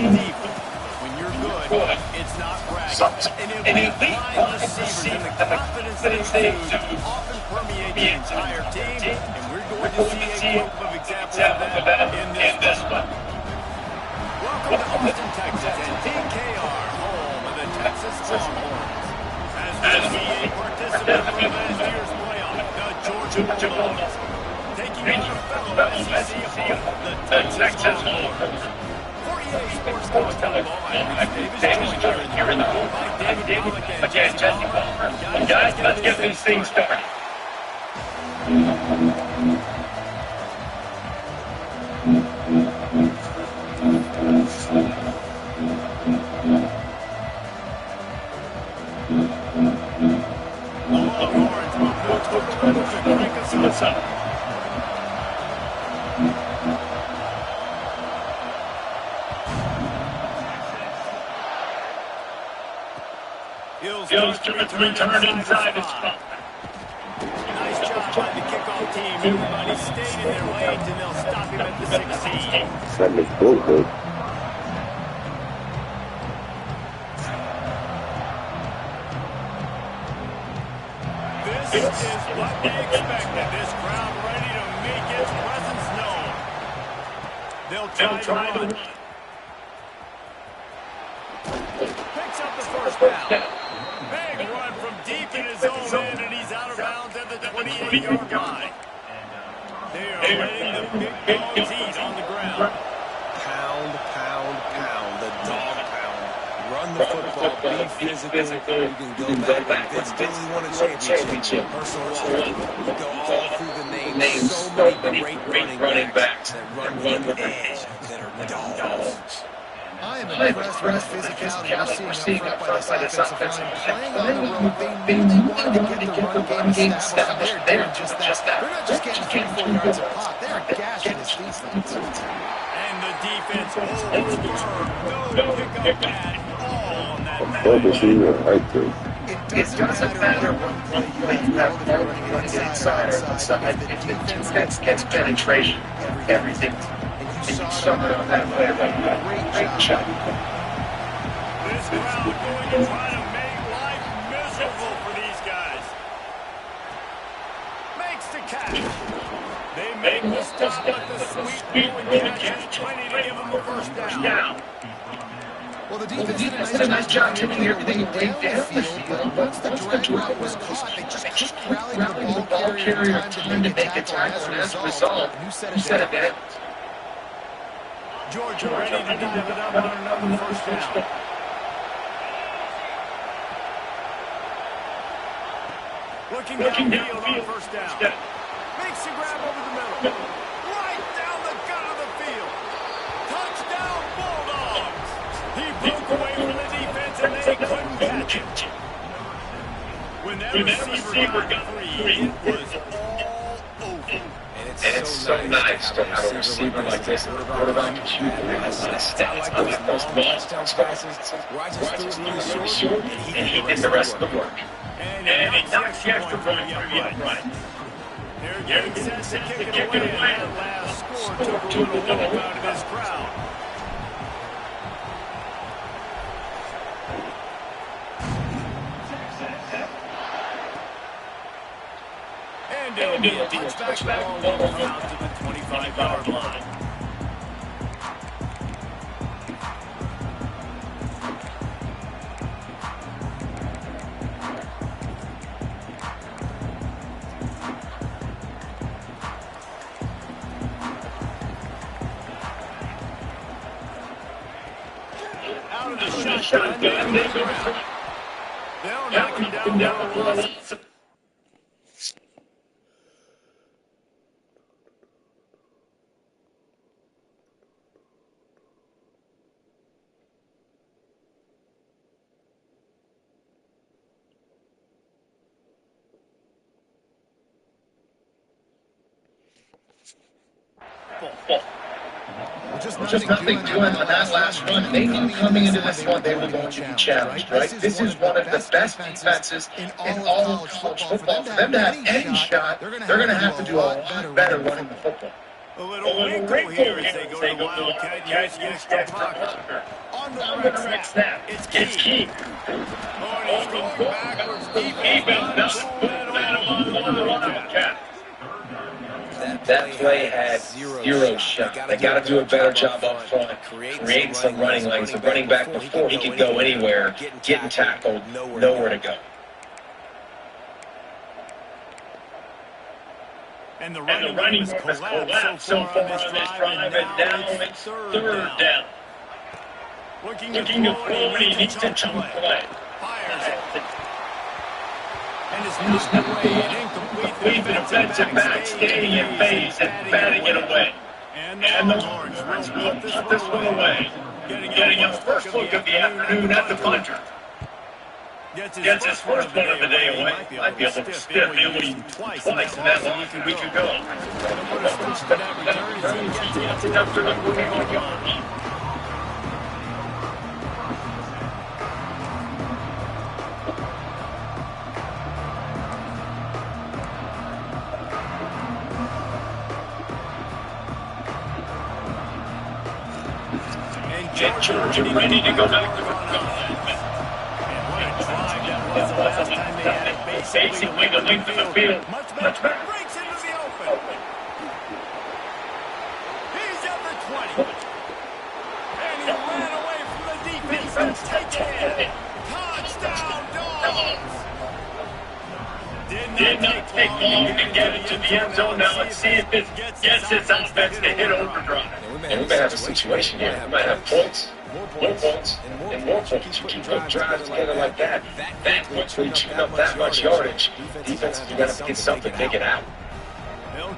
defense. When you're good, it's not bragging. An elite line receivers and the confidence they exude often permeate the entire team, and we're going to see a couple of examples of that in this one. Welcome to Austin, Texas, and DKR, home of the Texas Longhorns. As the UGA participant from last year's playoff, the Georgia Bulldogs, taking on a fellow SEC opponent, the Texas Longhorns. For EA Sports Televolleyball, I'm Davis, joined here in the booth by David Pollock and Jesse Palmer. Guys, let's get these things started. Hills to return inside the spot. Nice job by the kickoff team. Everybody stayed in their lanes, and they'll stop him at the 16. That makes cool, good. This is what we expected. This crowd ready to make its presence known. They'll try to run. Picks up the first down. Big run from deep in his own end, and he's out of bounds at the 28-yard line. They are letting the big dogs eat on the ground. Pound, pound, pound. The dog pound. Run the football. Be physical. You can go back. Vince Gilly won a championship. Herschel Walker. You go all through the names. So many great running backs that run with the edge that are dogs. I am impressed with the physicality we're seeing up front by this offensive line. Playing on the road, they really wanted to get the run game established. They're doing just that. They're not just getting 3-4 yards a pop. They're gashing this defense. And the defense holds firm. No pickup at all on that It doesn't matter what play you have called if you're running inside or outside. If the defense gets penetration, everything. And you saw that play great job. This crowd going to try to make life miserable for these guys. Makes the catch. They make the stop at the sweet going catch. Plenty to give them the first down. Well, the defense did a nice job taking everything down the field. Once the drag route was caught, they just couldn't rally the ball carrier time to make a tackle. As a result, you said it. Georgia ready to dive it up on another first down. Looking downfield on first down. Makes the grab over the middle. Right down the gut of the field. Touchdown Bulldogs. He broke away from the defense and they couldn't catch it. When that receiver got free, it was all over. And it's so nice to have a receiver like this and a quarterback that you can really see the stats on those balls. Rodgers threw it short, and he did the rest of the work. And he knocked the extra point right. They're getting set to kick it away, and that last score took a little hope out of this crowd. And it'll be a touchback ball out to the 25-yard line. Out of the shotgun. They'll knock him down. Just nothing doing on that last run. They knew coming into this one they were going to be challenged, right? This is one of the best defenses in all of college football. For them to have any shot, they're going to have to do a lot better running the football. A little wrinkle here as they go to the Wildcat. Use the extra blocker. On the right snap. It's key. Oh, and he's going backwards. Defense not pulling that off on the Wildcat. That play had zero shot. They got to do a better job up front, create some running lanes. The running back before he could go anywhere, getting tackled, nowhere to go. And the running has collapsed so far on this drive, and now it's third down. Looking to throw, and he needs to chunk play. Fires it. And it's knocked away and incomplete. The defensive back staying in phase and batting it away. And the Longhorns will put this one away. Getting a first look of the afternoon at the punter. Gets his first one of the day away. Might be able to stiff him twice in that long we could go. And Georgia ready to go back to the basically the length of the field. Much better. Breaks into the open. He's at the 20. And he ran away from the defense. Take it in. Touchdown, Dogs. Did not take long to get into the end zone. Now let's see if it gets this offense to hit overdrive. And we may have a situation here. We might have points. More points, and more points. You keep putting drives together like that. That quickly chew up that much yardage. Defense, you got to get something taken out.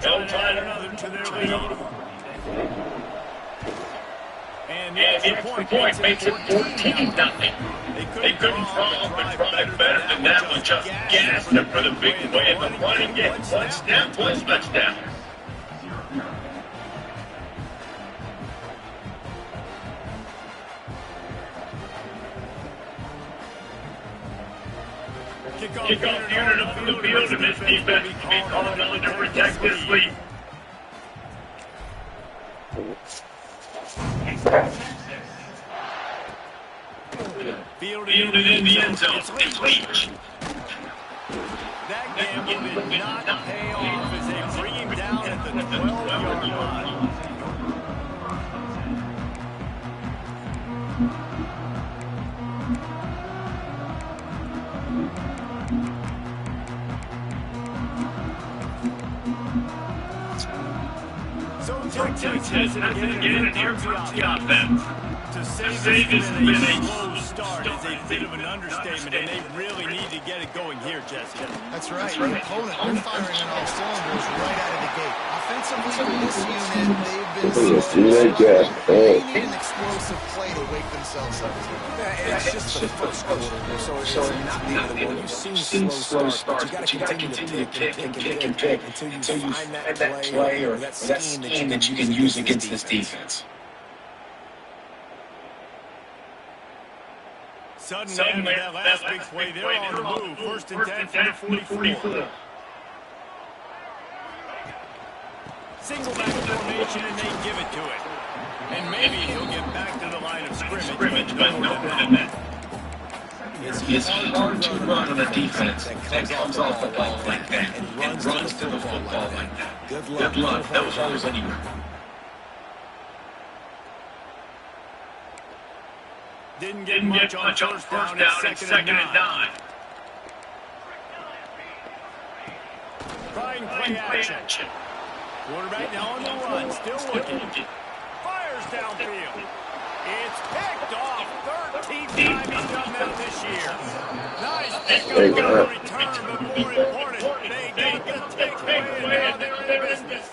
They'll try another to their lead. And the point makes it 14-0. They couldn't follow up and drive better than that one. Just gassed it for the big play in the running game. One snap, one touchdown. Kickoff unit up in the field, and this defense will be called on to protect this lead. Fielded in the end zone. It's Leach. That gamble did not pay off as they bring him down at the 12-yard line. Texas has it again, and here comes the offense. To save this has been a slow start is a bit of an understatement, and they really need to get it going here, Jesse. That's right. The opponent, they're firing on all cylinders right out of the gate. Offensively, this unit, they've been slow. They need an explosive play to wake themselves up. It's just the first quarter, so it's not the other one. You've seen slow starts, but you got to continue to kick until you find that play or that scheme that you can use against this defense. Suddenly, that last big play, they're on the move. First and 10 from the 44. Single back formation, and they give it to it. And maybe he'll get back to the line of scrimmage, but no more than that. It's hard to run on a defense that comes off the ball like that and runs to the football like that. Good luck. That was always anywhere. Didn't get much on first down and second and 9. Trying play action. Quarterback now on the run, still looking. Fires downfield. It's picked off. 13th time he's done that this year. Nice pickup on the return, but more important, they get the takeaway, and now they're in business.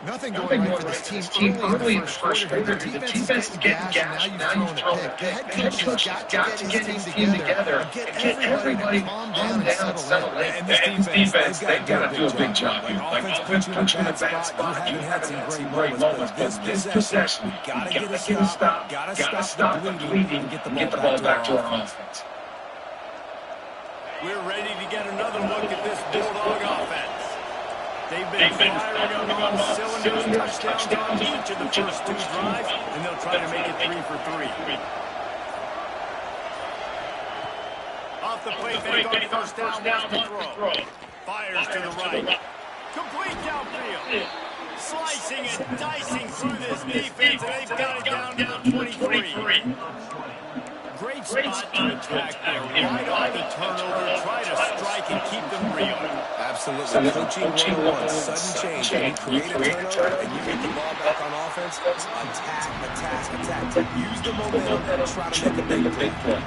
Nothing going right for this team early in the first quarter. The defense is getting gashed. Now you've thrown a pick. The head coach has got to get his team together and get everybody calm down and settle in. And this defense, they've got to do a big job. Like offense puts you in a bad spot. You haven't had some great moments, but this possession, you got to get a stop. Got to stop the bleeding and get the ball back to our offense. We're ready to get another look at this Bulldog offense. They've been firing on all cylinders, touchdowns on each of the first 2 drives, and they'll try to make it 3 for 3. Off the play fake on first down, wants to throw. Fires to the right. Complete downfield. Slicing and dicing through this defense, and they've got it down to the 23. Great spot to attack there. Right off the turnover, try to strike and keep them real. Absolutely. Coaching 101, sudden change. You create a turnover, and you get the ball back on offense. Attack. Use the momentum and try to make a big play.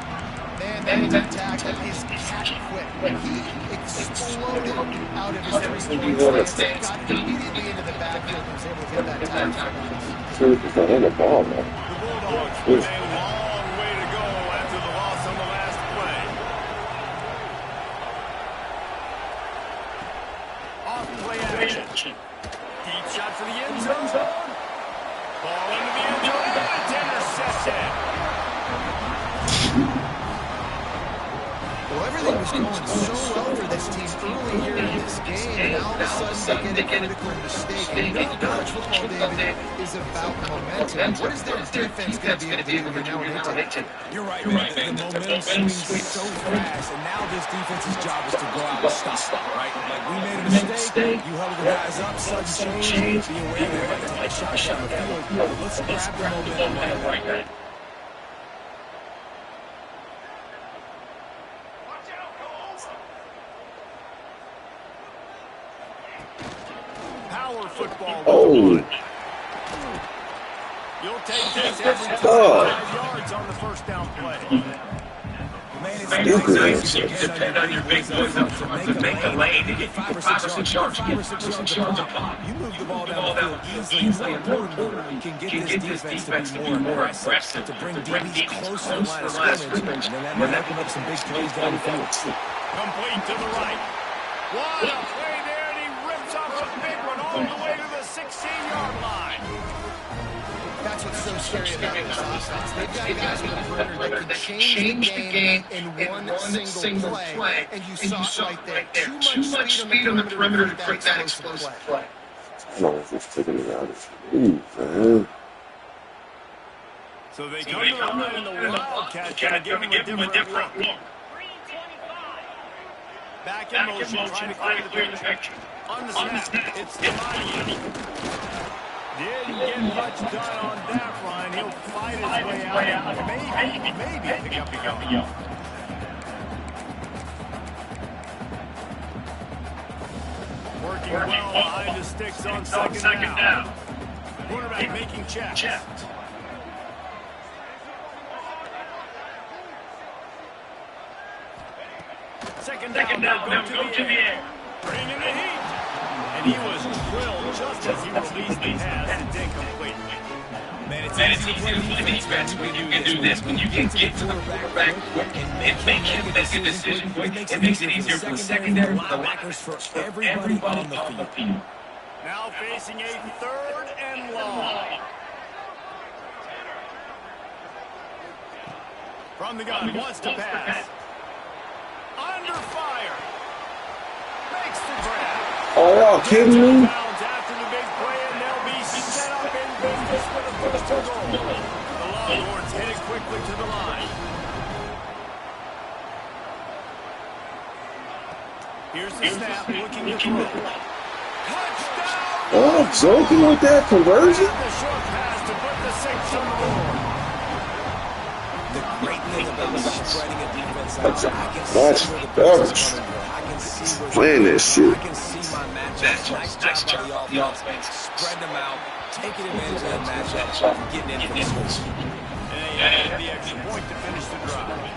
Man, that attack is cat quick. He exploded out of his three-point stance, got immediately into the backfield and was able to get that tackle. The Bulldogs with a long way to go after the loss on the last play. Off-play action. Deep shot for the end zone. Ball into the end zone, and it's intercepted. Well, everything was going so well for this team early here in this game, and all of a sudden they get a critical mistake. And you know college football, David, is about momentum. What is their defense going to be able to do here now in Hinton? You're right, man. The momentum swings so fast, and now this defense's job is to go out and stop, right? Like, we made a mistake, you held the guys up, sudden change, be aware they might take a shot down the field. Let's grab the momentum right now. Football. Oh. You'll take this every 5 yards on the first down play. Depend on your big boys up front to make a lane to get 5 or 6 yards. You move the ball down the field easily. You can get this defense to be more aggressive, to bring DBs close to the line of scrimmage, and then that open up some big plays down the field. Complete to the right. What a play there, and he rips off a big one all the way to the 16-yard line. That's what's so scary about this offense. They've got guys on the perimeter that can change the game in one single play. And you saw it right there. Too much speed on the perimeter to create that explosive play. I don't know if it's taking it out of speed, man. So they come to the line, and the Wildcats trying to give him a different look. Back in motion, trying to clear the picture. On the snap, it's Tamani. Didn't get much done on that run. He'll fight his way out. Maybe pick up the yellow. Working well behind the sticks on second down. Quarterback making checks. Second down, they'll go to the air. Bring in the heat. And he was drilled just as he released the pass and did completely. Man, it's easy to play defense when you can do this, when you can get to the quarterback and make him make a decision quick. It makes it easier for the secondary, for the linebackers, for everybody on the field. Now facing a 3rd and long. From the gun, wants to pass. Under fire. Makes the grab. Oh, y'all kidding me? After the big play, and they'll be set up in business for the first and goal. The Longhorns headed quickly to the line. Here's the snap, looking to throw. Touchdown! Oh, joking with that conversion? The short pass to put the 6 on the board. The great thing about spreading a defense out, I can see playing this shit. I can see my matchups. Nice job by the offense. Spread them out, taking advantage of that matchup, getting in for the score. And the extra point to finish the drive.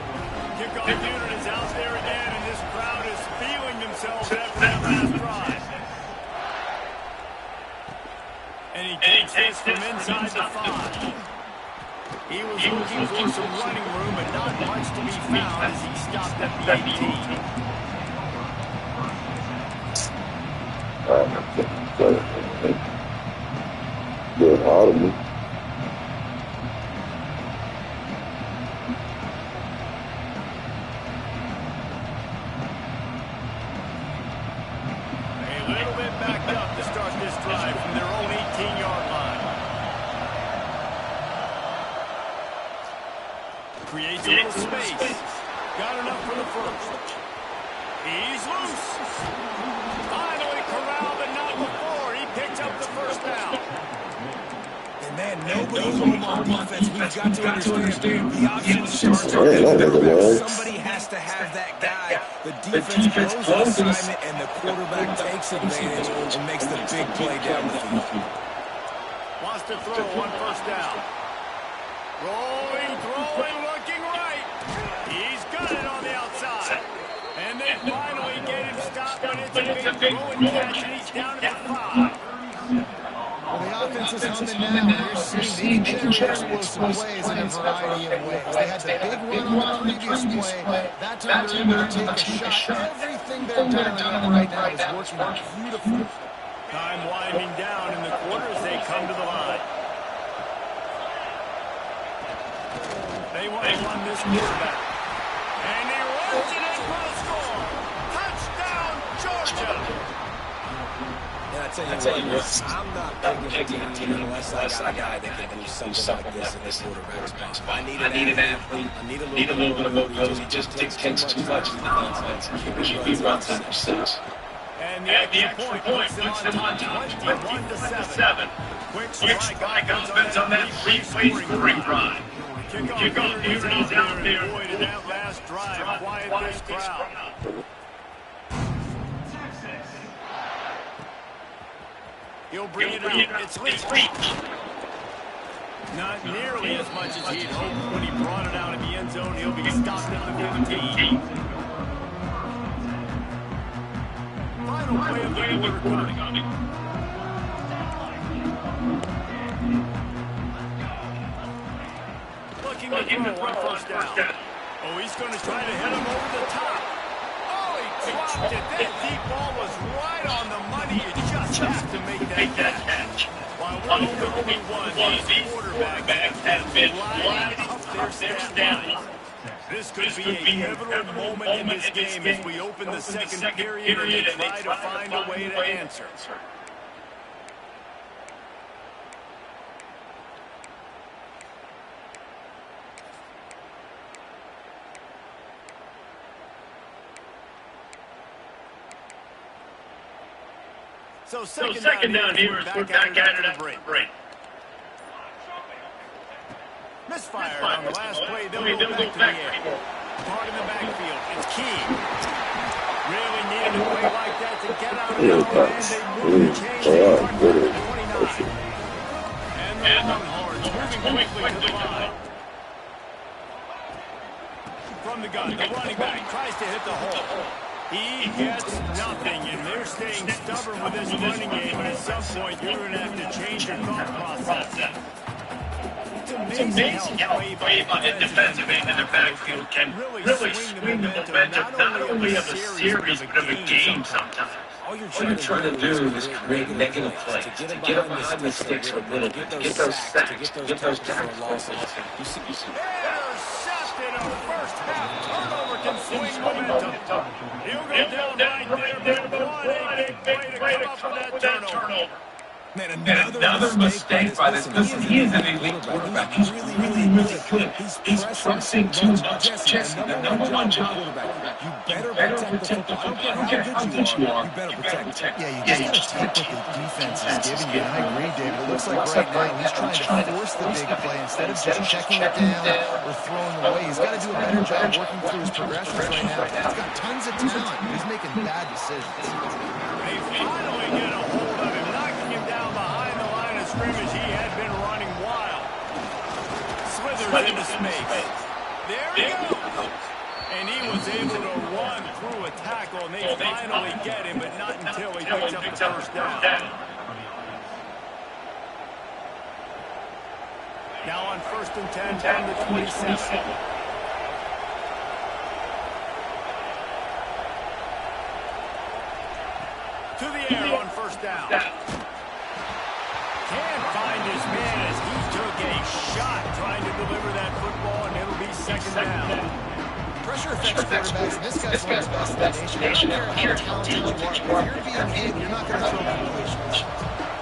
Kickoff unit is out there again, and this crowd is feeling themselves after that last drive. And he takes this from inside the 5. He was looking for some running room, but not much to be found as he stopped at the 18. Good out of me. A little bit backed up. Creates a little space. Got enough for the first. He's loose. Finally corralled, but not before. He picked up the first down. And man, nobody's home on defense. We've got to understand the options starts on the quarterback. Somebody has to have that guy. The defense blows the assignment, and the quarterback takes advantage and makes the big play down the field. Wants to throw one first down. Rolling, throwing, looking right. He's got it on the outside. And they finally get him stopped, but it's a big throwing catch, and he's down to the 5. Well, the offense is humming now. You're seeing they can generate explosive plays in a variety of ways. They had the big run on the previous play. That time they're able to take a shot. Everything they're dialing in right now is working beautifully. Time winding down in the quarter as they come to the line. They want to run this quarterback. And he runs it in for the score. Touchdown, Georgia. And I tell you what, I'm not picking a team unless I got a guy that can do something like this in this quarterback spot. I need an athlete. I need a little bit of mobility. He just takes too much in the defense. He runs themselves. And the extra point puts them on top 21-7. Quick strike offense on that three-play scoring drive. Kickoff here it is out there. Boy, did that last drive quiet this crowd. He'll bring it out. It's Leach. Not nearly as much as he'd hoped when he brought it out in the end zone. He'll be stopped at the 15. Final play of the quarter coming. Looking to throw one first down. Oh, he's going to try to hit him over the top. Oh, he dropped it. That deep ball was right on the money. You just have to make that catch. While we're only one, the quarterback has been flying up their stat line. This could be a pivotal moment in this game as we open the second period and they try to find a way to answer. So second down here is we're back at it after the break. Misfired on the last play. They'll go back to the air. Part in the backfield. It's key. Really needed a play like that to get out of the and they move the change to 29. And the Longhorns moving quickly to the line. From the gun, the running back tries to hit the hole. He gets nothing, and they're staying stubborn with this running game. And at some point, you're going to have to change your thought process. It's amazing how a defensive end in the backfield can really swing the momentum, not only of a series, but of a game sometimes. All you're trying to do is create negative plays, to get up behind the sticks a little bit, to get those sacks, to get those tackles. Intercepted a first half turnover can swing momentum. He'll go down right there, but what a big play to come up with that turnover. Man, another mistake by this. Listen, he is an elite quarterback. He's really good. He's pressing too much. Jesse, the number one job quarterback. You better protect the football. I don't care how good you are. You better protect it. Yeah, you just got to take what the defense is giving you. And I agree, David. It looks like right now he's trying to force the big play instead of just checking it down or throwing away. He's got to do a better job working through his progressions right now. He's got tons of talent. He's making bad decisions. They finally get a hold of him, knocking him down behind the line of scrimmage. He had been running wild. Slithers into space. There he goes. And he was able to run through a tackle, and they finally get him, but not until he picks up the first down. Now on 1st and 10, down to 27. To the air on first down. Can't find his man as he took a shot trying to deliver that football, and it'll be second down. Pressure affects quarterbacks, and this guy's one of the best in the nation. I don't care how talented you are. If you're being hit, you're not going to throw completions.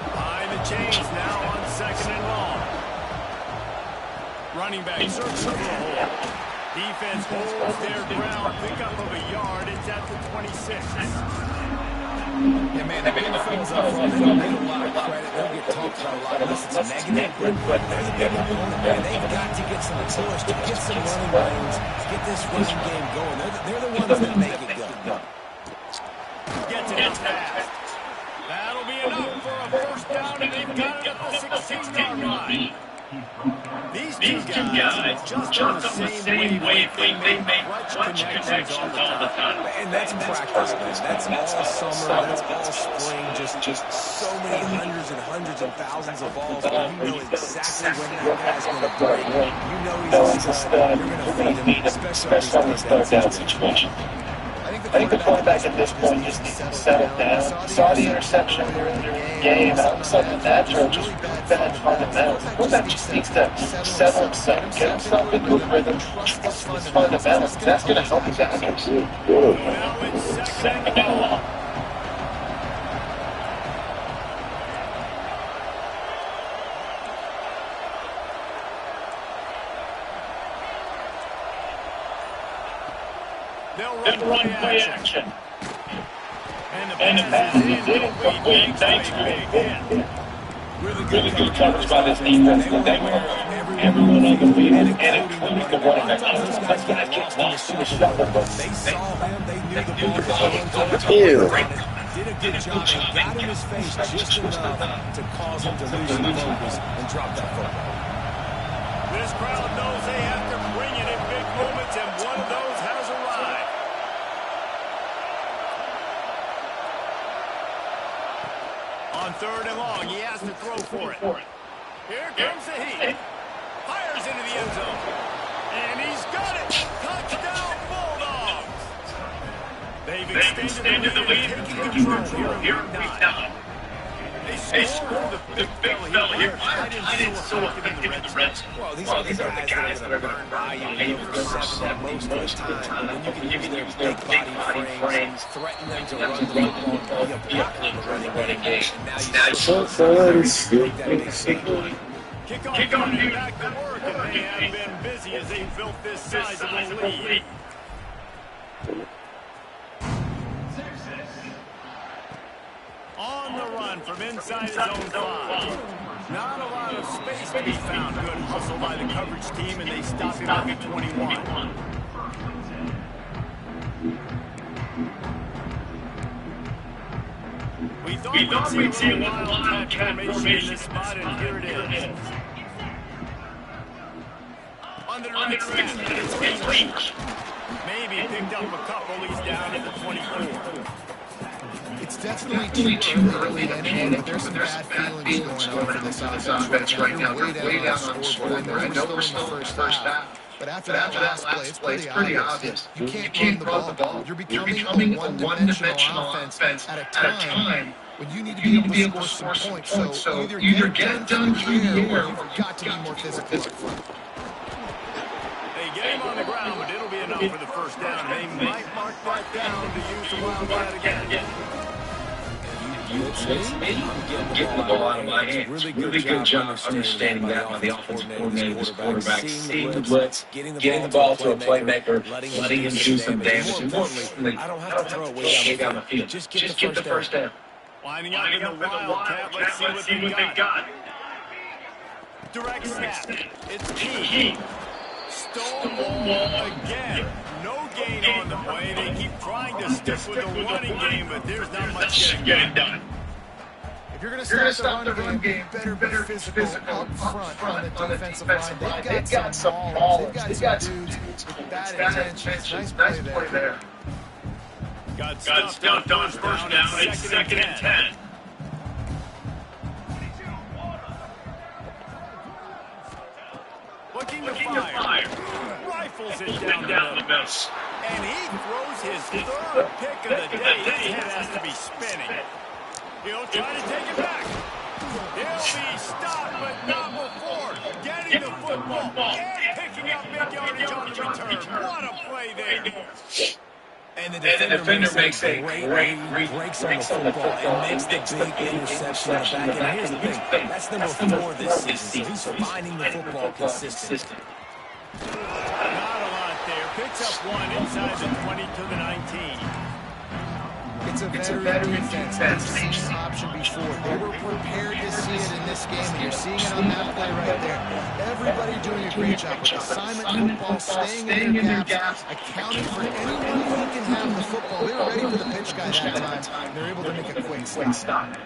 Behind the chains now on 2nd and long. Running back searching for a hole. Defense holds their ground. Pickup of a yard. It's at the 26. Yeah, man, the big fellas up front, they don't get a lot of credit. They'll get talked about a lot unless it's negative. But they're the big opponent, man. They've got to get some push, to get some running lanes, get this running game going. They're the ones that make it go. Gets it fast. That'll be enough for a first down, and they've got it at the 16-yard line. These two guys, just on the same wavelength, they make clutch connections all the time. And that's practice, man. That's all summer. That's all spring. Just so many hundreds and thousands of balls. You know exactly when that guy's going to break. You know he's a stud. You're going to feed him, especially on these third down situations. I think the quarterback at this point just needs to settle down. Saw the interception during the game, and all of a sudden that drove just really bad fundamentals. The quarterback just needs to settle himself, get himself into a rhythm, trust his fundamentals. That's going to help his accuracy. Now it's second and goal. They'll run play action. And the pass is incomplete thanks to a big hit. Really good coverage by this defense. They were everyone on the field, and including the running back. Those guys get lost in the shuffle, but They saw him. They knew the ball was going to Ew. Did a good job and got in his face just enough to cause him to lose some focus and drop that football. This crowd knows they have to bring it in big moments, and one of those has arrived. On third and long, he has to throw for it. Here comes the heat. Fires into the end zone. And he's got it. Touchdown, Bulldogs. They've extended the lead and taking control here in week 9. They scored the big fella here. I didn't so effective in the red zone. Well, these are the guys that are going to buy you over 7 most of the time. When you can use their big body frames, threaten them to run the football and be a blocker in the running game. Now you see that big signal. Kickoff getting back to work, and they have been busy as they built this sizable lead. On the run from inside his own 5. Not a lot of space to be found. Good hustle by the coverage team, and they stop him at the 21. We thought we'd see a little wildcat formation in this spot, and here it is. On the right side, it's Leach. Maybe picked up a couple. He's down at the 24. It's definitely too early in the game, but there's some bad feelings going on for this offense right now. They're way down on the scoreboard. I know we're still in the first half. But after that last play, it's pretty obvious. You can't run the ball. You're becoming a one-dimensional offense at a time when you need to be able to score some points. So either get it done through the air, or you've got to be more physical up front. They get him on the ground, but it'll be enough for the first down. They might mark that down to use the wildcat again. Getting the ball out of my hands. Really good job understanding that by the offensive coordinator, this quarterback, seeing the blitz, getting the ball to a playmaker, letting him do some damage. And more importantly, I don't have to throw it way down the field. Just get the first down. Lining up in the wildcat. Let's see what they got. Direct snap. It's key. Stonewall again. No gain on the play. They keep trying to stick with the running game, but there's not much getting done. If you're going to stop the run game, better be physical up front on the defensive line. They've got some ballers. They've got some dudes with bad intentions. Nice play there. Got stuffed on first down. It's second and 10. Looking to fire. Rifles it down the middle. And he throws his third pick of the day. His head has to be spinning. He'll try to take it back. He'll be stopped, but not before getting the football and picking up big yardage on the return. What a play there. And the defender makes a great read, breaks on the football, and makes the big interception in the back end. Here's the thing, that's number 4 this season, so he's finding the football consistent. Not a lot there. Picks up one inside the 20 to the 19. It's a veteran defense. They've seen this option before. They were prepared to see it in this game, and you're seeing it on that play right there. Everybody doing a great job with assignment football, staying in their gaps, accounting for anyone who can have the football. They were ready for the pitch guy that time. They're able to make a quick stop.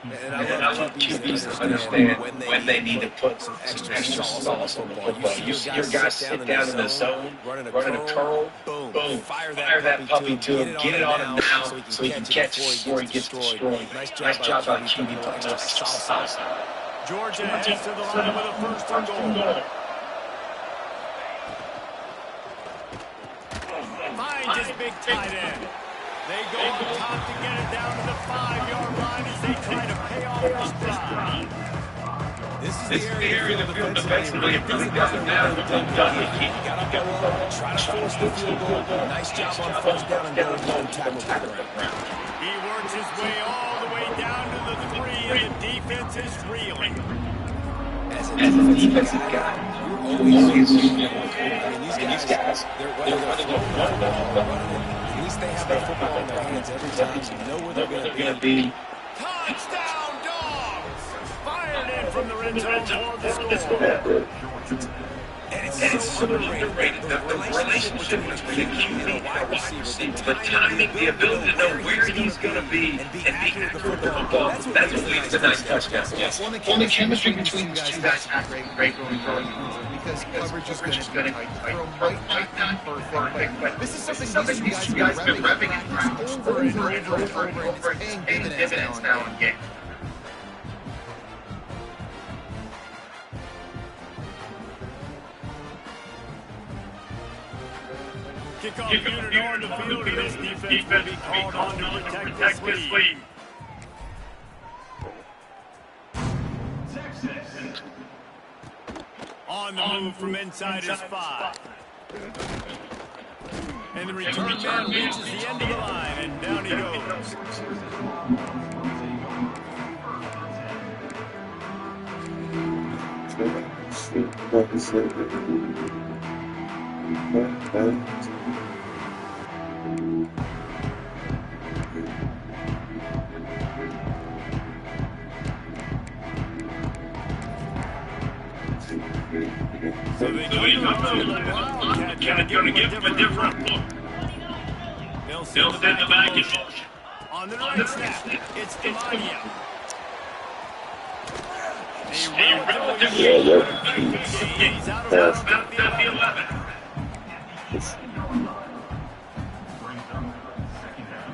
And I love QBs that understand when they need to put some extra sauce on the football. You see your guys sit down in the zone, running a curl, boom, fire that puppy to him, get it on him now so he can catch it before he gets destroyed. Nice job by QB playing extra sauce. Georgia heads to the line with a first and goal. Finds his big tight end. They go on top to get it down to the 5-yard line as they try to pay off this drive. This is the area of the field defensively. It really doesn't matter what they've done. You got to go up, try to force the field goal. Nice job on first down and goal line tackle to the ground. He works his way all the way down to the 3, and the defense is reeling. As a defensive guy, you're always these guys, they're running it. At least they have their football in their hands every time. So you know where they're going to be. Touchdown, Dogs! Fired in from the red zone for the score. And it's so underrated. The relationship between QB and wide receiver, the timing, the ability to know where he's going to be and be accurate with the football. That's what leads to nice touchdowns. Yes. Well, the chemistry between these two guys is great going forward. Because coverage is going to might not be perfect, but this is something these two guys have been repping in practice over and over and over. It's paying dividends now in games. Kickoff unit on the field, and this defense will be called on to protect this lead. On the move from inside his 5. And the return man reaches the end of the line, and down he goes. So they going to give him a different look. They'll send the back in motion. On the right snap, it's Demania. He's out of about the 11.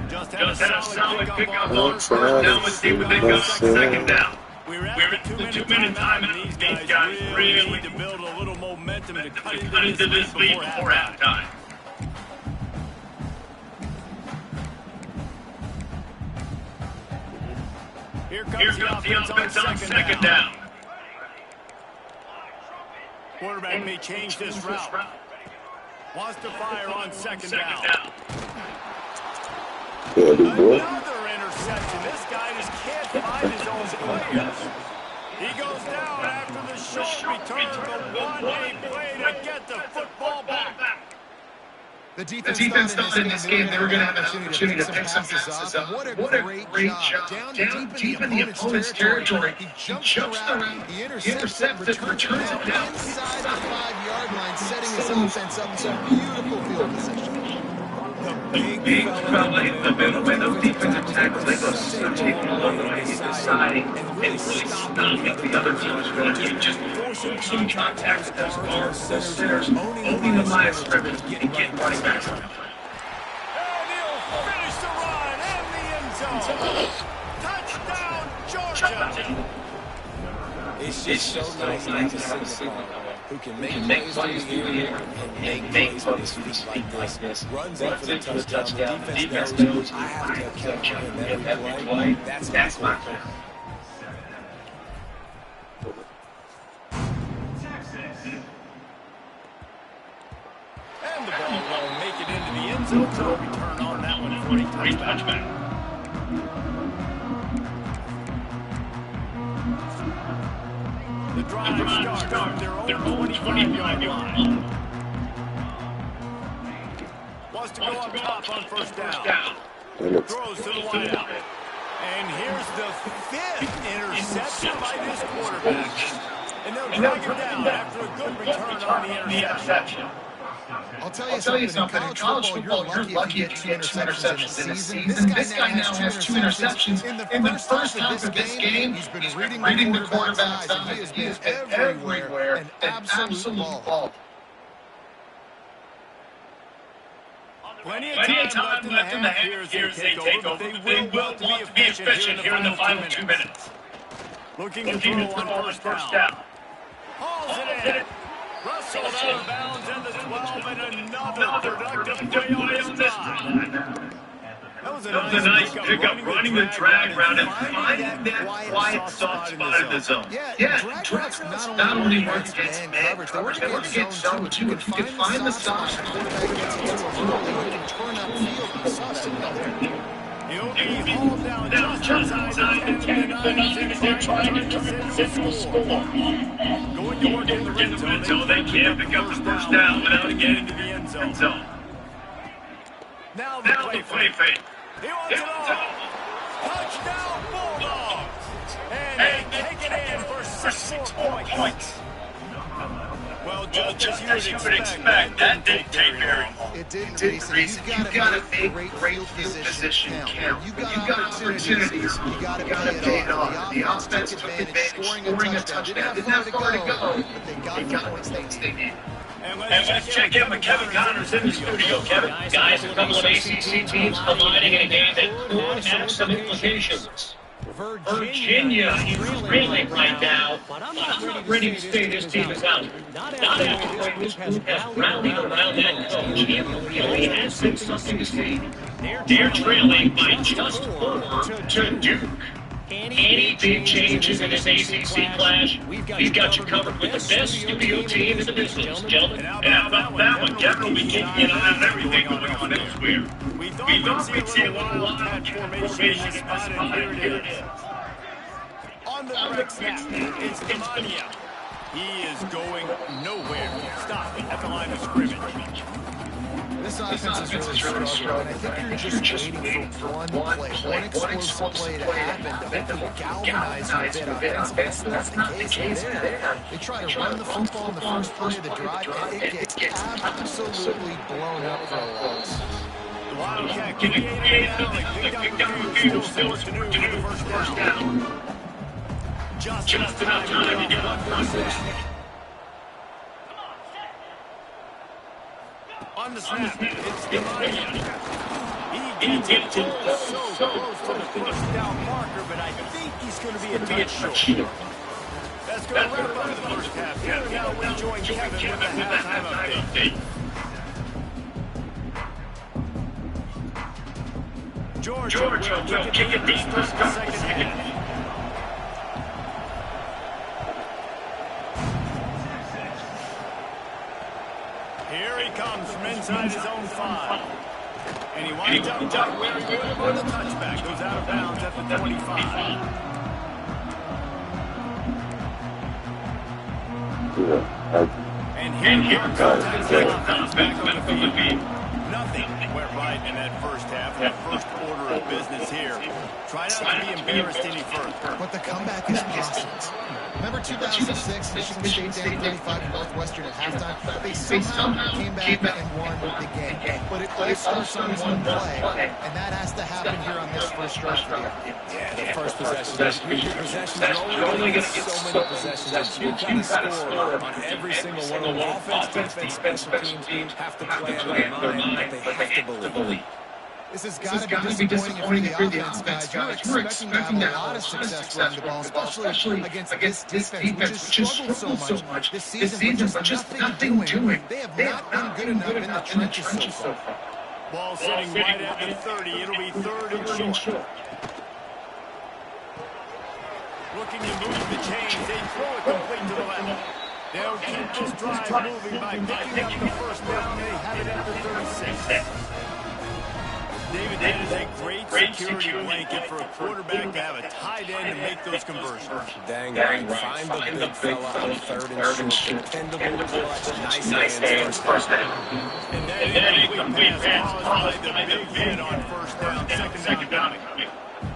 Just had a solid pickup on first down. Let's see what they got second down. We're at the 2-minute time, and these guys really need to build a little momentum to cut into this lead before halftime. Here comes the offense on second down. Quarterback may change this route. Wants to fire on second down. Another interception. This guy just can't find his own players. He goes down after the short return. The one-day play to get the football back. The defense thought in this game they were going to have an opportunity to pick some passes up. What a great job. Down deep in the opponent's territory. He jumps around, he intercepts it, returns it down inside the 5-yard line, setting his offense up to a beautiful field position. The big fella in the middle, when those defensive tackles, they go taking a look at his side and really stopping the other team's run. You just forcing contact with those guards, those centers, owning the line of scrimmage, and getting running backs on the play. And he'll finish the run and the end zone. Touchdown, Georgia. It's just so nice to have a signal who can make plays through the air and make plays with his feet like this. Runs in for the touchdown. The defense knows I have to account for him every play. That's my plan. And the ball won't make it into the end zone. So return 20-point touchback. The drive starts their own 25-yard line. Wants to go up top on first down. Throws to the wideout. And here's the 5th interception by this quarterback. And they'll drag him down after a good return on the interception. I'll tell you something. In college football, you're lucky if you get 2 interceptions in a season. This guy now has 2 interceptions. In the first half of this game, he's been reading the quarterback's eyes. He has been everywhere. An absolute ball. Plenty of time left in the half here as they take over, but they will want to be efficient here in the final 2 minutes. Looking to throw on first down. Hauls it in. Russell out of bounds at the 12, and another productive play on this time. That was a nice pickup, running the drag route and finding that quiet, soft spot in the zone. Yeah, drag routes not only work against man coverage, they work against zone too. If you can find the soft spot, he'll be hauled down just inside the 10, and they're trying to turn this score. Going to work in the red zone, they can't pick up the first down without getting into the end zone. Now the play fake. He wants it all. Touchdown Bulldogs. And they take it in for 6 points. Well, just as you would expect, that didn't take very long. It didn't, Reese. You've got to make great field position count. You've got opportunities. You've got to pay it off. The offense took advantage, scoring a touchdown. Didn't have far to go, but they got the points they needed. And let's check in with Kevin Connors in the studio. Kevin, guys, a couple of ACC teams colliding in a game that could have some implications. Virginia is reeling right now, but I'm not ready to say this team is out. Not after the way this group has rallied around that coach. It really has been something to see. They're trailing by just 4 to Duke. Any big changes in this ACC clash, we've got you covered with the best studio team in the business, gentlemen. And how about that one, Kevin? We keep an eye on everything going on elsewhere. We thought we'd see a little wildcat formation spot, and here it is. On the direct snap, it's Demania. He is going nowhere. Stop at the line of scrimmage. This offense is really struggling, and I think you're just waiting for one explosive play to happen to hopefully galvanize a bit offensively. That's not the case there. They try to run the football in the first play of the drive, and it gets absolutely blown up for a loss. The Wildcat can create a still to do the first down. Just enough time to get on first down. On the snap, it's Demania. He gets it so close to the first down marker, but I think he's going to be a touch short. That's going to wrap up the first half. Here now we join Kevin with the halftime update. Georgia will kick it deep for the second half. Here he comes from inside his own 5. And he winds up very good on the touchback. Goes out of bounds at the 25. And here comes the back on the field. Nothing went right in that first half. That first order of business here. Try not to be embarrassed any further. But the comeback is possible. Remember 2006, Michigan State down 35 to Northwestern at halftime? They somehow came back and won the game. But it all starts on one play, and that has to happen here on this first drive here. Yeah, the first possession. You're only going to get so many possessions. You've got to score on every single one of them. Offense, defense, special teams have to play on their mind, but they have to believe. This has got to be disappointing for the offense, guys. You're expecting to have a lot of success running the ball, especially against this defense, which has struggled so much this season, but just nothing doing. They have not been good enough in the trenches so far. Ball sitting right at the 30. It'll be third and short. Looking to move the chains. They throw it complete to the left. They'll keep this drive moving by picking up the first down. They have it at the 36. David, that is a great security blanket for a quarterback to have a tight end to make those conversions. Dang right. Find the big fella on third and short. Dependable clutch. Nice hands. First down. And that incomplete pass caused by the big hit on first down. Second down coming.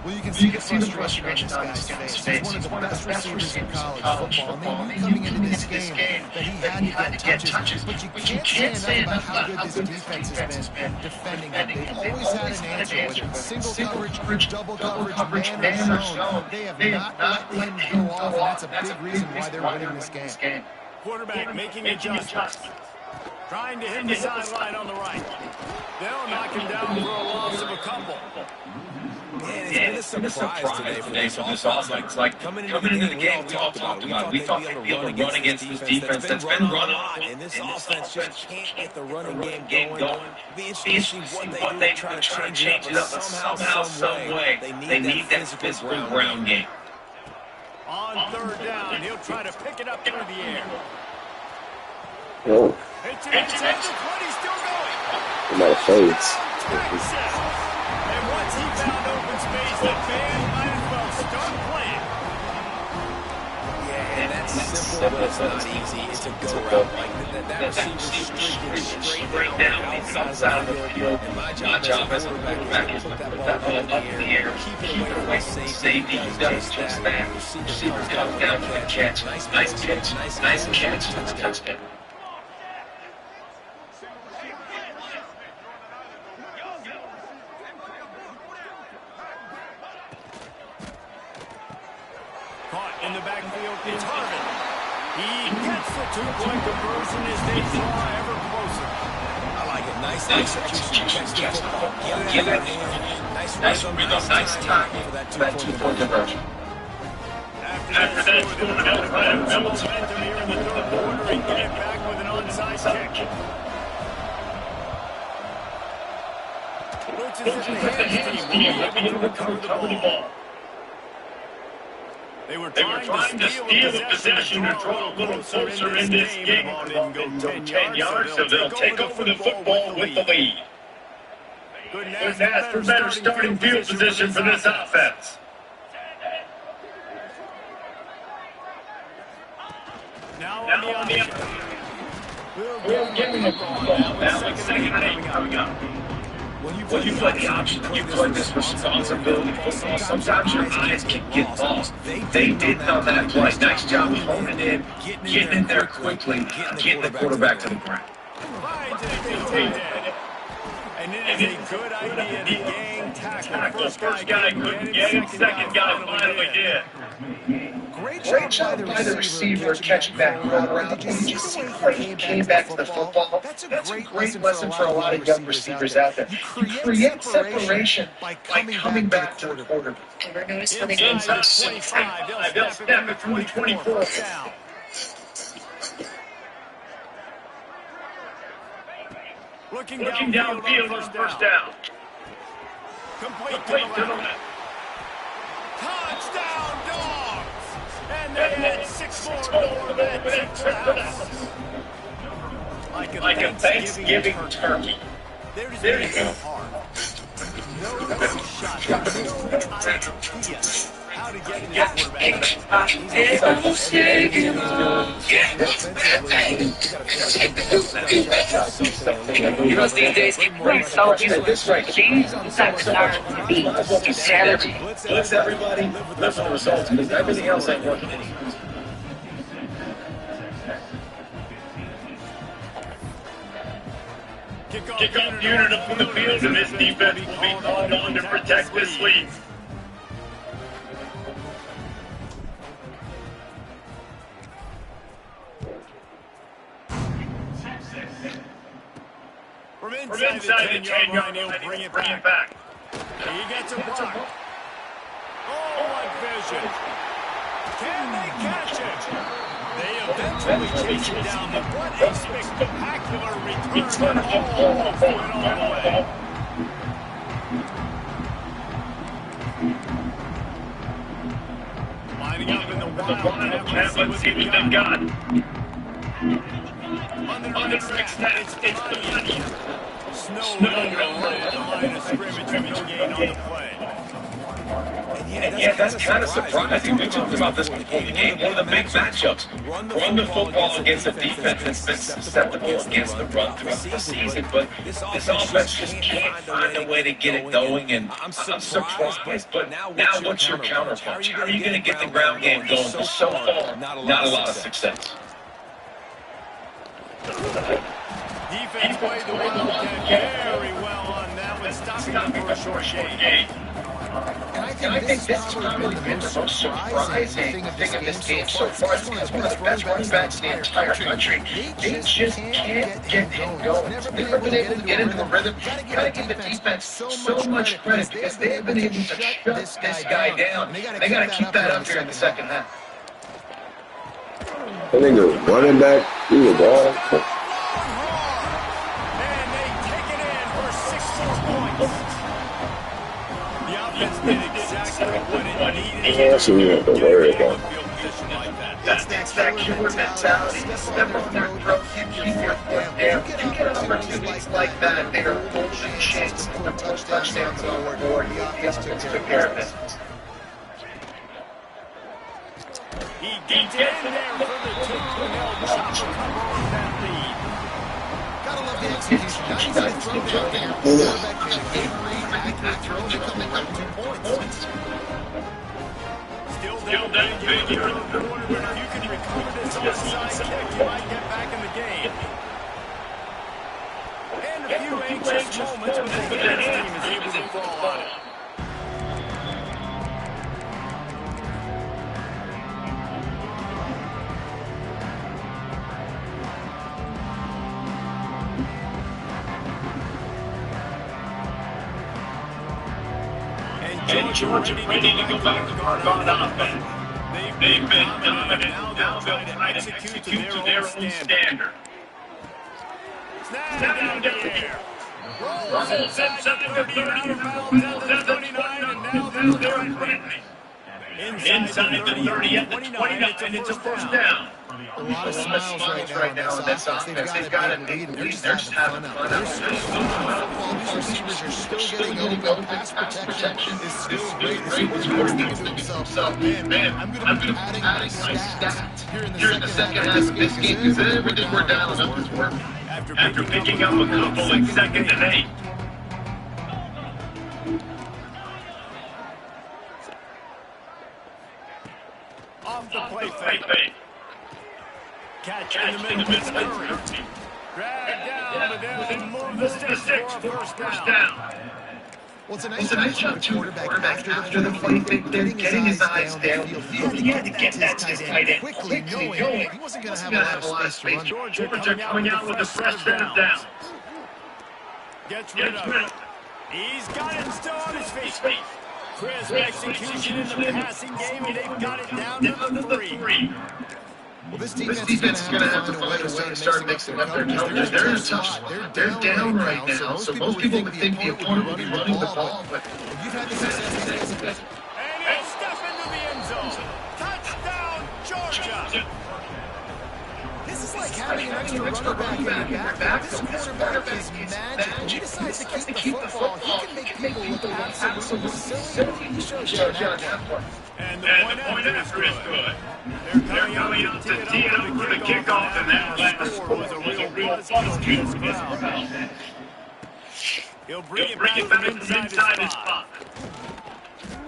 Well, you can see the frustration on this guy's face. He's one of the best receivers in college football. And they knew coming into this game that he had to get touches. But you can't say enough about how good this defense has been defending him. They've always had an answer, whether it's single coverage, double coverage, man or zone. They have not let him go off, and that's a big reason why they're winning this game. Quarterback making adjustments. Trying to hit the sideline on the right. They'll knock him down for a loss of a couple. Man, it's been a surprise today for this offense. Like coming into the game, we all talked about it. We thought they'd be able to run against this defense that's been run on. And this offense just can't get the running game going. Be interesting to see what they do to try to change it up. But somehow, some way, they need that physical ground game. On third down, he'll try to pick it up through the air. Oh. It's intended, but he's still going. A lot of fades. And once he found open space, the band might as well start playing. Yeah, and that's simple, but it's not easy. It's a go route. Like that receiver straight down the outside of the field. And my job as a quarterback is to put that ball up in the air, keep it away from safety. He does just that. Receiver comes down for the catch. Nice catch. Touchdown. In the backfield, it's Harvin. He gets the two-point conversion as they draw ever closer. I like it. Nice execution. Catch the football. Get it out of hand. Nice rhythm. Nice time for that two-point conversion. After that, score, they'll try to build momentum here in the third quarter and get it back with an onside kick. Looks as if the hands team will be able to recover the ball. They were trying to steal the possession and draw a little closer in this game. The ball didn't go 10 yards, so they'll take over the football with the lead. Couldn't ask for better starting field position for this offense. Now on the other. We'll give him the ball now with second and 8 coming up. When you play the option, you play this responsibility football. Sometimes your eyes can get lost. They did on that play. Nice job honing in, getting in there quickly, getting the quarterback to the ground. And it is a good idea to gang tackle. First guy couldn't get it, second guy finally did. Great job by the receiver catching that route. Did you see the way he came back to the football? That's a great lesson for a lot of young receivers out there. You create separation by coming back to the quarterback. Ever notice how they get inside 25? They'll snap it from the 24. Looking downfield on first down. Complete to the left. Touchdown, Dogs! And they had 6 more to that success. Like a Thanksgiving turkey. There's no heart. No shot. No idea how to get in that quarterback. You know, these days, great soldiers at this right. These are beat strategy. Blitz everybody, live for the results, because everything else ain't working. Kickoff unit up on the field, and this defense will be called on to protect this lead. From inside the 10-yard line, he'll bring it back. He gets a block. Oh, what vision. Can they catch it? They eventually chase him down, but what a spectacular return. Almost went all the way. Lining up in the wild. Let's see what they've got. On the right snap, it's Bonnie. Snowed under right at the line of scrimmage with no gain on the play. And yeah, that's kind of surprising. We talked about this before the game. One of the big matchups. Run the football against a defense that's been susceptible against the run throughout the season. But this offense just can't find a way to get it going. And I'm surprised. But now what's your counterpunch? How are you going to get the ground game going? So far, not a lot of success. Defense played the Wildcat very well on that one, stopping them for a short gain. And I think this has probably been the most surprising thing of this game so far. It's one of the best running backs in the entire country. They just can't get him going. They've never been able to get into the rhythm. You gotta give the defense so much credit because they have been able to shut this guy down. They gotta keep that up here in the second half. I think the running back threw the ball. Yeah, so we have to worry about it. That's that killer mentality. Step on their throat, keep your foot down. You get opportunities like that, they are bullshit chance to put touchdowns on the board. The offense took care of it. He gets in there for the 2-0 chop cover on that lead. Gotta love the execution. Not easy to throw down there. Quarterback made a very accurate throw to come away with 2 points. Still down big here in the corner, but if you can recover this onside kick, you might get back in the game. And a few anxious moments, but the Gators team is able to fall on it. And Georgia ready to go back to work on offense. They've been dominant. Now they'll try to execute to their own standard. Snap down the air. Rolls inside the 30, out of bounds at the 29, and now they're ready. Inside the 30 at the 29, it's a first down. A lot of smiles right now in this offense. They've got a big lead. They're just having fun out there. These receivers are still getting open. Pass protection is still great. This quarterback to himself, man, I'm going to be adding my stats here in the second half of this game because everything we're dialing up is working. After picking up a couple in 2nd and 8. Off the play fake. Catch in the middle of the 30. Drag down, but they'll move the sticks for a first down. Well, it's a nice job to quarterback after the play fake, getting his eyes down. He had to get that to his tight end quickly, knowing he wasn't going to have a lot of space. Georgia coming out with the first down. Gets rid of it. He's got it still on his feet. Crisp execution in the passing game, and they've got it down to the 3. Well, this defense is going to have to find a way to start mixing up their coverages. They're in a tough spot. They're down right now, so most people would think the opponent would be running the ball, but you've had the success in this. And he'll step into the end zone. Touchdown, Georgia. This is like having an extra running back in your back. This quarterback is magic. When he decides to keep the football, he can make people look absolutely silly. He shows you that one. And the point after is good. They're coming out to tee it up for the kickoff, and that last score was a real buzzkill for this crowd. He'll bring it back from inside his spot.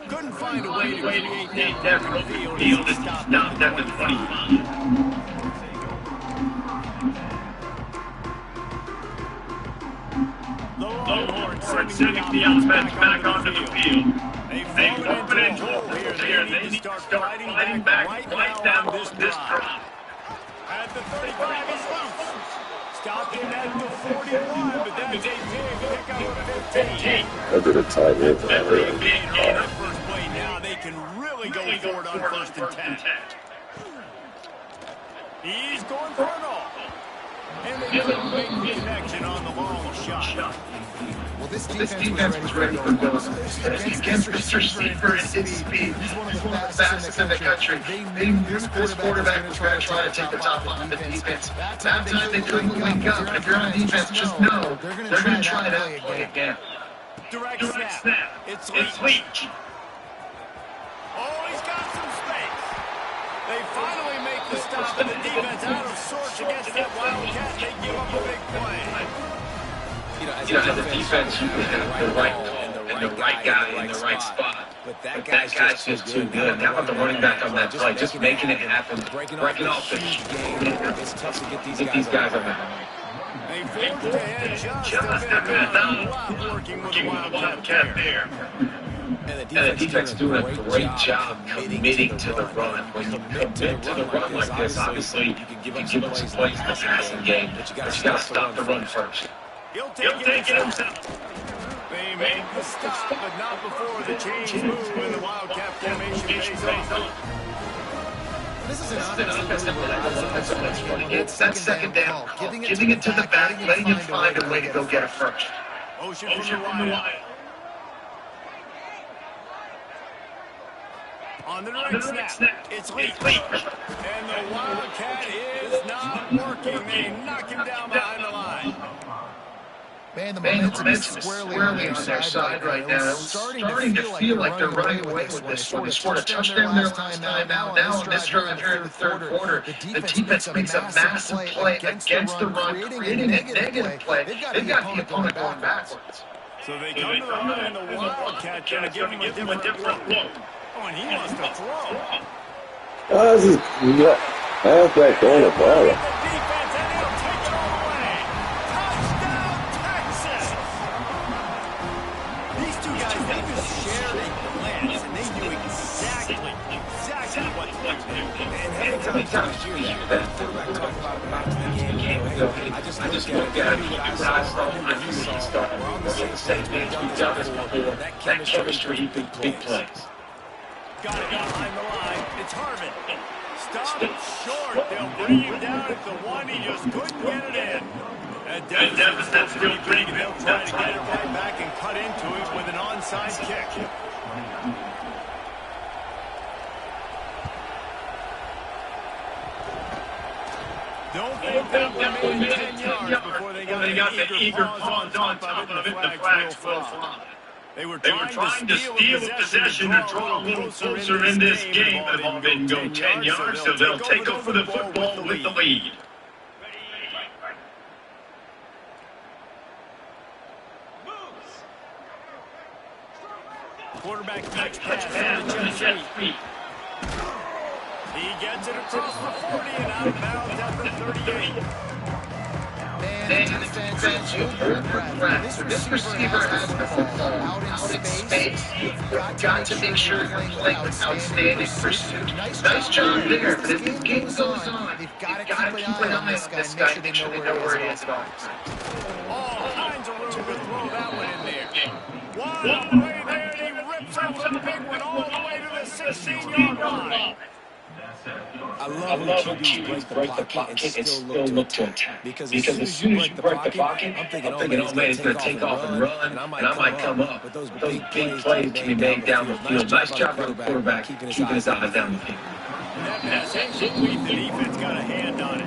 Couldn't find a way to create that down the field to stop at the 25. The Longhorns sending the offense back onto the field. They've fallen into a hole here. They need to start fighting back right down this drive. At the 35, he's loose. Stopped him at the 41, but that's a big pickup of 15. I did a tight end. First play now, they can really go forward on 1st and 10. He's going for it all. And they couldn't make the connection on the long shot. Well, this defense was ready for those. Against this receiver and his speed, he's one of the fastest in the country. They knew this quarterback was going to try to take the top off the defense. That time they couldn't link up. If you're on defense, just know they're going to try that play again. Direct snap. It's Leach. Oh, he's got some space. They finally make the stop, and the defense out of sorts against that Wildcat. They give up a big play. As a defense, you have the right guy in the right spot. But that guy's just too good. How about the running back on that play? Just making it happen, breaking off the game. It's tough to get these guys on that. They forced ahead just a bit. Not a lot working with the Wildcat there. And the defense doing a great job committing to the run. When you commit to the run like this, obviously you can give them some plays in the passing game, but you got to stop the run first. He'll take it himself. They made the stop, but not before the change move when the Wildcat formation pays off. This is an offensive play. It's that second down. Giving it to the back, letting him find a way to go get it first. Motion from the wide. On the direct snap, it's Leach. And the Wildcat is not working. They knock him down behind the line. Man, the momentum is squarely on their side right now. Starting to feel like they're running away with this one. They scored a touchdown there last time. Now in this drive here in the third quarter, the defense makes a massive play against the run, creating a negative play. They've got the opponent going backwards. So they come to the line, and the Wildcat going to give him a different look. Oh, and he wants to throw. Oh, this is halfback on the ball. The defense, and he'll take it all away. Touchdown, Texas! These two guys, they just shared a glance, and they knew exactly what to do. And every time you hear that quarterback talk about the game, I just look at what I saw when he started. We're on the same page. We've done this before. That chemistry, big plays. Got it behind the line. It's Harvin. Stop it short. They'll bring him down at the one. He just couldn't get it in. That deficit's still pretty big. They'll try to get it right back and cut into it with an onside kick. Don't think that will mean 10 yards before they got the eager paws on top of it. The flags will fly. They were trying to steal possession and draw a little closer in this game, but it didn't go 10 yards, so they'll take over the football with the lead. Quarterback touch pass to the jet sweep. He gets it across the 40 and out of bounds at the 38. Man, defense, this receiver has the football out in space. You've got to make sure you're playing with outstanding pursuit. Nice job there, but if this game goes on, you've got to keep an eye on this guy, make sure they know where he is at all times. All kinds of room to throw that one in there. One play there, and he rips off a big one all the way to the 16-yard line. I love when QBs break the pocket and still look to attack. Because as soon as you break the pocket, I'm thinking, oh man, he's going to take off and run, and I might come up. But those big plays can be made down the field. Nice job by the quarterback keeping his eyes down the field. The defense got a hand on it.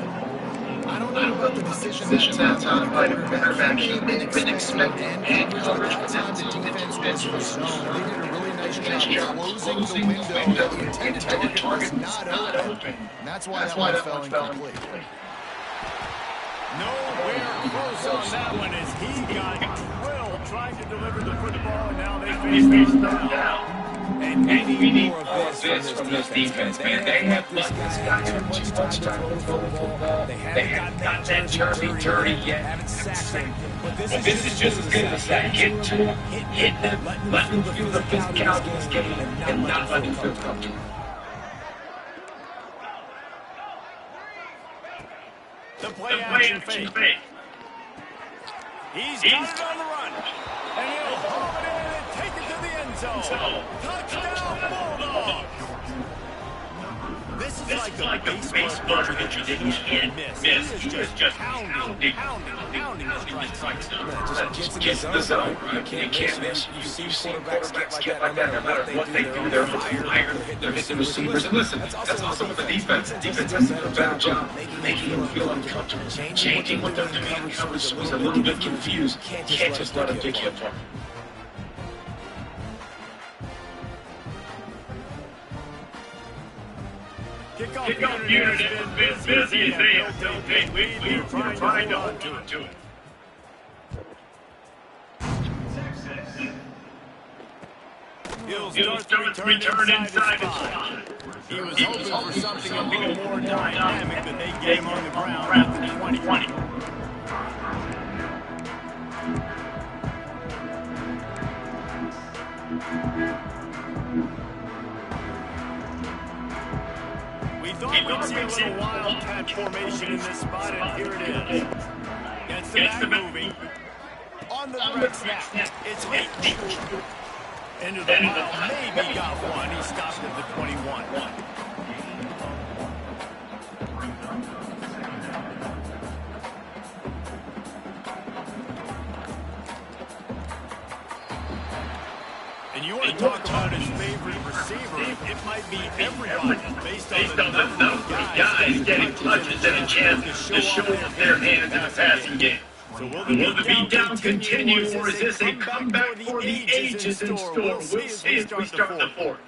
I don't know about the decision that time by the quarterback. He'd been expecting and coverage at times the defense was zone. They did a really nice job closing the window. The intended target was not open. And that's why that one fell incomplete. Nowhere close on that one as he got drilled trying to deliver the football, and now they face the down. And we need more of this from this defense, man. They have let this guy too much time on the football. They haven't got that dirty yet. Haven't sacked him. But this is just as good as that. Get to him, hit them, let them feel the physicality of this game, and not let them feel comfortable. The play action fake. He's got it on the run. And he'll haul it in and take it to the end zone. Touchdown, Bulldogs. This is is like the baseball pitcher that you can't miss. He is just pounding the strike zone. Just gets in the zone. You can't miss. You've seen quarterbacks get like that. No matter what they do, they're fire. They're hitting receivers. And listen, that's also with the defense. The defense has to do a better job making them feel uncomfortable, changing what they're doing. Coverage was a little bit confused. Can't just let a big hit for him. Kickoff unit has been busy as they have been trying to hold on to it. He'll start to return inside the spot. He was hoping for something a little more dynamic than they gave him on the ground after the 2020. We thought we'd see a little wildcat formation in this spot, and here it is. Gets the back moving. On the direct snap. It's late. Into the pile. Maybe got one. He stopped at the 21. And you want to talk about his favorite receiver, it might be everybody based on the number of guys getting touches and a chance to show off their hands in the passing game. So will the beatdown continue, or is this a comeback for the ages in store? We'll see as we start the fourth.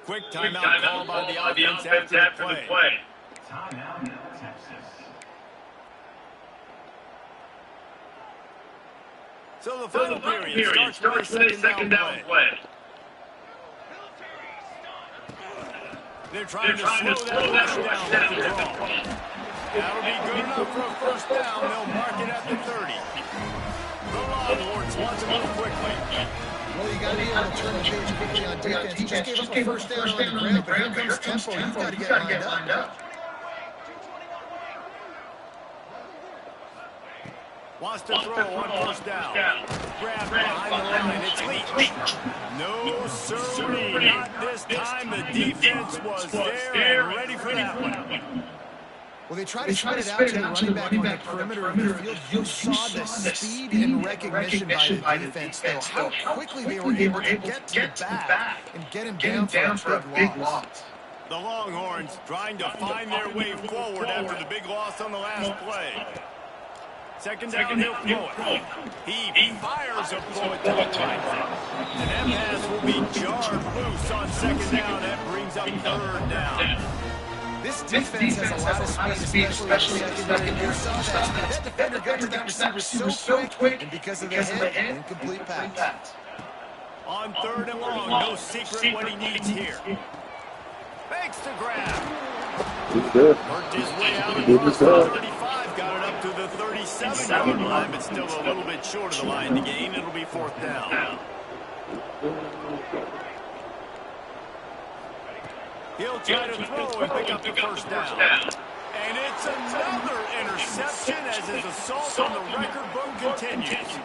Quick timeout called by the offense after the play. Timeout now, Texas. So the final period starts with a second down play. They're trying to slow that rush down with the draw. That'll be good enough for a first down. They'll mark it at the 30. The Longhorns want to move quickly. Well, you got to be able to turn the page quickly on defense. He just gave up a first down on the ground, but here comes tempo. You've got to get lined up. Wants to throw on first down. Grab behind the line. It's Leach. No, sir, not this time. The defense was there and ready for that one. Well, they tried to spit it out to the running back on the perimeter of the field. You saw the speed and recognition by the defense, though. How quickly they were able to get to the back and get him down for a big loss. The Longhorns trying to find their way forward after the big loss on the last play. Second down, he'll throw it. He fires a bullet to the right. And that pass will be jarred loose on second down. That brings up third down. This defense has a lot of speed, especially in the secondary. You saw that defender got to that receiver so quick, and because of the hit, incomplete pass. On third and long, no secret what he needs here. Fakes to grab. Worked his way out across the 35, got it up to the 37-yard line, but still a little bit short of the line to gain. It'll be fourth down. He'll try to throw and pick up the first down. And it's another interception as his assault on the record book continues.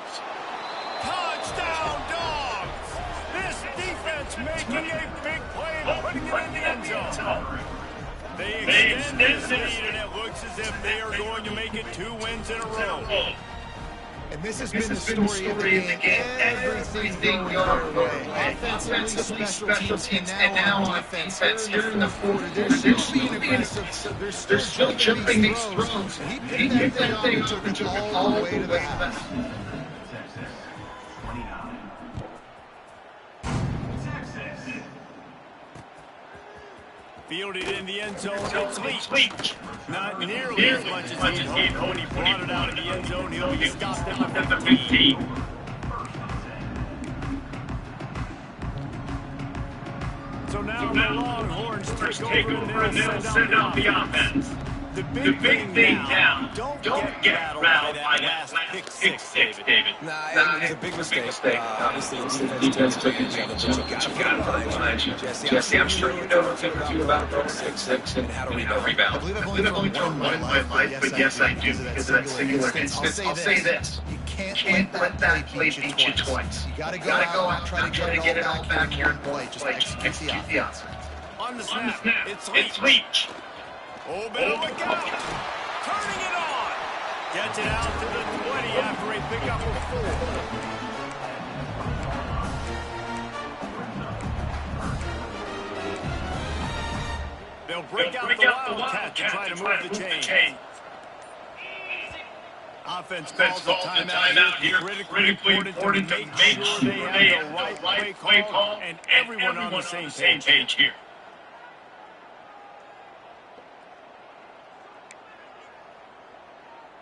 Touchdown, Dogs! This defense making a big play and putting it in the end zone. They extend this lead, and it looks as if they are going to make it 2 wins in a row. And this has been the story of the game. Everything going their way. Offensively, special teams, and now on defense. Here in the fourth quarter, they're still being aggressive. They're still jumping these throws. He picked that thing and took it all the way to the house. Fielded in the end zone, it's Leach. Not nearly as much as he hoped when he brought it out of the end zone. He'll be stopped at the 15. So now the Longhorns take over and they'll send out the offense. The big thing now, don't get rattled by that last pick six, David. Nah, it's a big mistake. Obviously, the defense took advantage of it, but you got to remind you, Jesse, I'm sure you know a thing or two about throwing 6-6 and how to rebound. I believe I've only thrown one in my life, but yes, I do because of that singular instance. I'll say this. You can't let that play beat you twice. You gotta go out and try to get it all back here and play. Just execute the offense. On the snap, it's Leach. Oh, but look out! Turning it on! Gets it out to the 20 after a pickup of 4. They'll break out the Wildcat to try to move the chain. Offense calls a timeout here. Critically important to make sure they have the right play call and everyone on the same page here.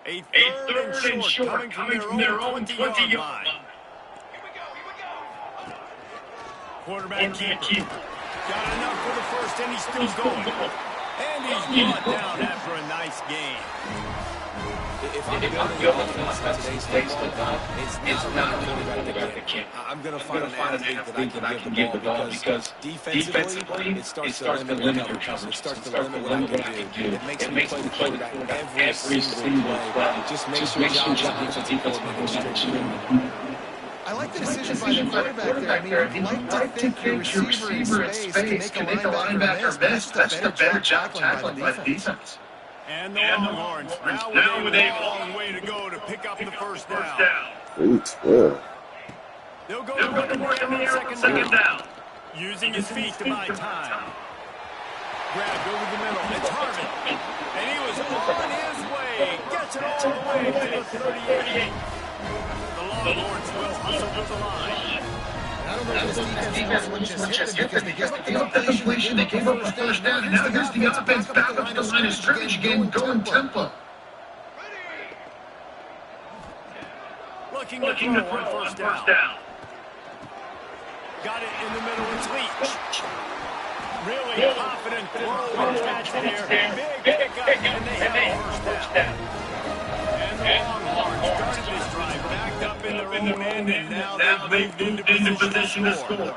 A third and short coming from their own 20-yard line. Here we go. Quarterback keeper. Got enough for the first, and he's still going. And he's brought down after a nice game. If I'm building offense in today's football, it's not a quarterback that can. I'm going to find an athlete that I can give the ball because defensively, it starts to limit your coverage. It starts to limit what I can do. It makes me play the quarterback every single play. It just makes your job as a defensive coordinator. I like the decision by the quarterback there. I mean, you'd like to think your receiver in space can make a linebacker miss. That's the better job tackling by the defense. And the Longhorns now with a long way to go to pick up the first down. They'll go to work on the second down. Using his feet to buy time. Grabbed over the middle. It's Harvin. And he was on his way. Gets it all the way to the 38. The Longhorns will hustle to the line. I don't know if this defense just hit them because they gave up the completion, they gave up the first down, and now here's the offense back up to the line of scrimmage again, going tempo. Looking to throw on first down. Got it in the middle, it's Leach. Really confident throw and catch there. Big pickup, and they have first down. And the Longhorns started this drive backed up in their own end, and now they've moved into position to score.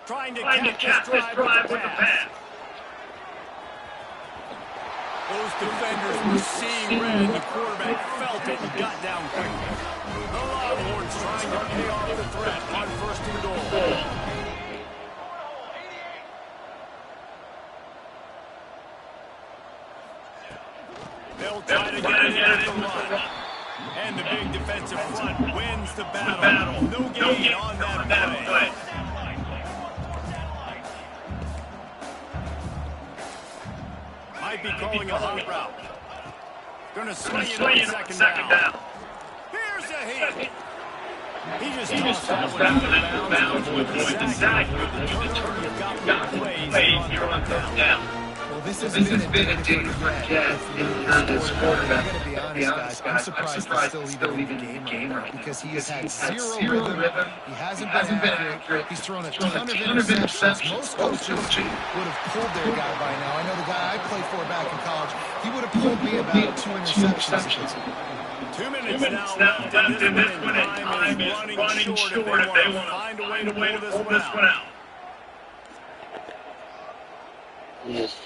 Trying to catch this drive with the pass. Those defenders were seeing red, and the quarterback felt it and got down quickly. The Longhorns trying to pay off the threat on first and goal. They'll try to get it at the run. And the big defensive front wins the battle. No gain on that play. Might be calling a hot route. Gonna swing it on second down. Here's a hit. He just tossed that one out of bounds with the sack. The turn got the plays here on third down. Well, this has been a day for Jet. This quarterback, to be honest, guys, I'm surprised he's still even in the game right now because he has had zero rhythm. He hasn't been accurate. He's thrown a ton of interceptions. Most coaches would have pulled their guy by now. I know the guy I played for back in college, he would have pulled me about 2 interceptions. 2 minutes now left in this one, and time is running short if they want to find a way to pull this one out. Yes.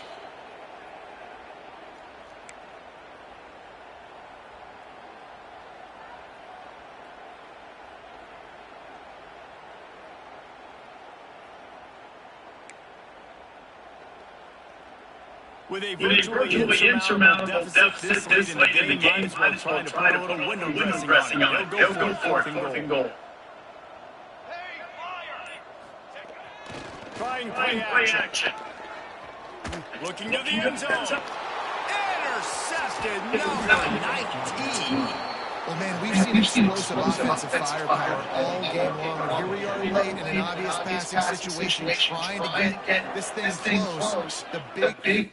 With a virtually insurmountable deficit this late in the game, might as well try to put a little window dressing on it. They'll go for it, fourth and goal. Trying play action. Looking to the end zone. Intercepted, number 19. Well, man, we've seen explosive offensive firepower all game long, and here we are late in an obvious passing situation trying to get this thing close. The big